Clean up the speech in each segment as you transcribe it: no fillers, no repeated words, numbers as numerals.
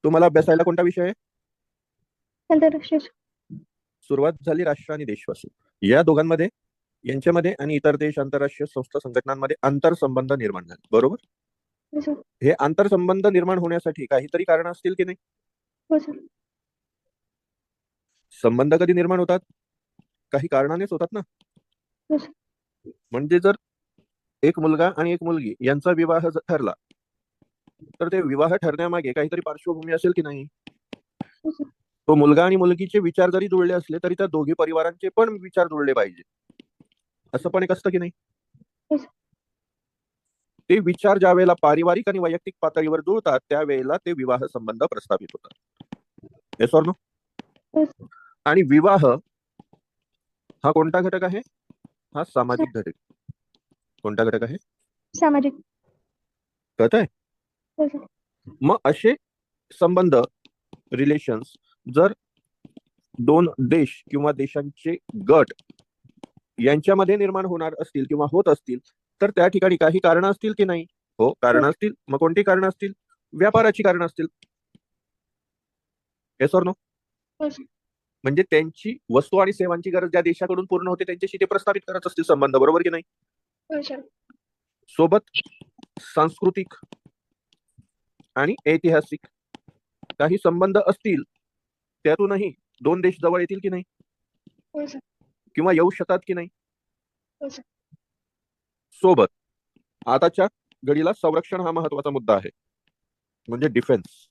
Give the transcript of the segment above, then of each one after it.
तुम्हाला अभ्यासायला कोणता विषय आहे? आंतरराष्ट्रीय. सुरुवात झाली राष्ट्र आणि देशपासून. या दोघांमध्ये, यांच्यामध्ये आणि इतर देश, आंतरराष्ट्रीय संस्था, संघटनांमध्ये आंतरसंबंध निर्माण झाले, बरोबर? हो सर. हे आंतरसंबंध निर्माण होण्यासाठी काहीतरी कारण असतील की नाही? हो सर. संबंध कधी निर्माण होतात? काही कारणानेच होतात ना. हो सर. म्हणजे जर एक मुलगा आणि एक मुलगी यांचा विवाह ठरला, तर ते विवाह ठरण्यामागे काहीतरी पार्श्वभूमी असेल की नाही? हो सर. तो मुलगा आणि मुलगीचे विचार जरी जुळले असले तरी त्या दोघी परिवारांचे पण विचार जुळले पाहिजे, असं पण एक असतं की नाही? हो सर. ते विचार ज्या वेळेला पारिवारिक आणि वैयक्तिक पातळीवर जुळतात त्यावेळेला ते विवाह संबंध प्रस्थापित होतात. Yes or no? हो सर. आणि विवाह हा कोणता घटक आहे? हा सामाजिक घटक. कोणता घटक आहे? सामाजिक. कळत आहे? हो सर. मग असे संबंध, रिलेशन्स, जर दोन देश किंवा देशांचे गट यांच्यामध्ये निर्माण होणार असतील किंवा होत असतील, तर त्या ठिकाणी काही कारण असतील की नाही? हो, कारण असतील. मग कोणती कारण असतील? व्यापाराची कारण असतील. Yes or no? हो सर. म्हणजे त्यांची वस्तू आणि सेवांची गरज ज्या देशाकडून पूर्ण होते त्यांच्याशी ते प्रस्थापित करत असतील संबंध, बरोबर की नाही? हो सर. सोबत सांस्कृतिक आणि ऐतिहासिक काही संबंध असतील, त्यातूनही दोन देश जवळ येतील की नाही? हो सर. किंवा येऊ शकतात की नाही? हो सर. सोबत आताच्या घडीला संरक्षण हा महत्वाचा मुद्दा आहे, म्हणजे डिफेन्स.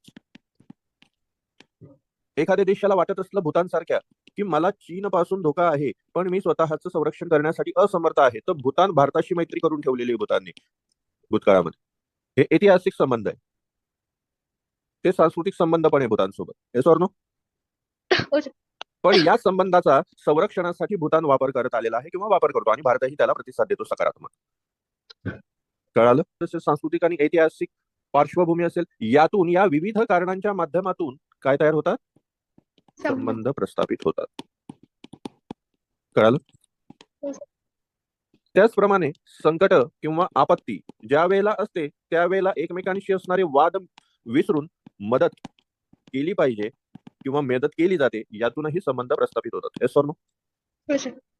एखाद्या देशाला वाटत असलं भूतान सारख्या की मला चीन पासून धोका आहे पण मी स्वतःच संरक्षण करण्यासाठी असमर्थ आहे, तर भूतान भारताशी मैत्री करून ठेवलेली भूतानने भूतकाळामध्ये. हे ऐतिहासिक संबंध आहे. ते सांस्कृतिक संबंध पण आहे भूतानसोबत. Yes or no? हो सर. पण या संबंधाचा संरक्षणासाठी भूतान वापर करत आलेला आहे किंवा वापर करतो आणि भारतही त्याला प्रतिसाद देतो सकारात्मक. कळालं? तसे सांस्कृतिक आणि ऐतिहासिक पार्श्वभूमी असेल, यातून या विविध कारणांच्या माध्यमातून काय तयार होतात? संबंध प्रस्थापित होतात. कळालं? हो सर. त्याचप्रमाणे संकट किंवा आपत्ती ज्या वेळेला असते त्यावेळेला एकमेकांशी असणारे वाद विसरून मदत केली पाहिजे किंवा मदत केली जाते, यातूनही संबंध प्रस्थापित होतात. Yes or no? हो सर.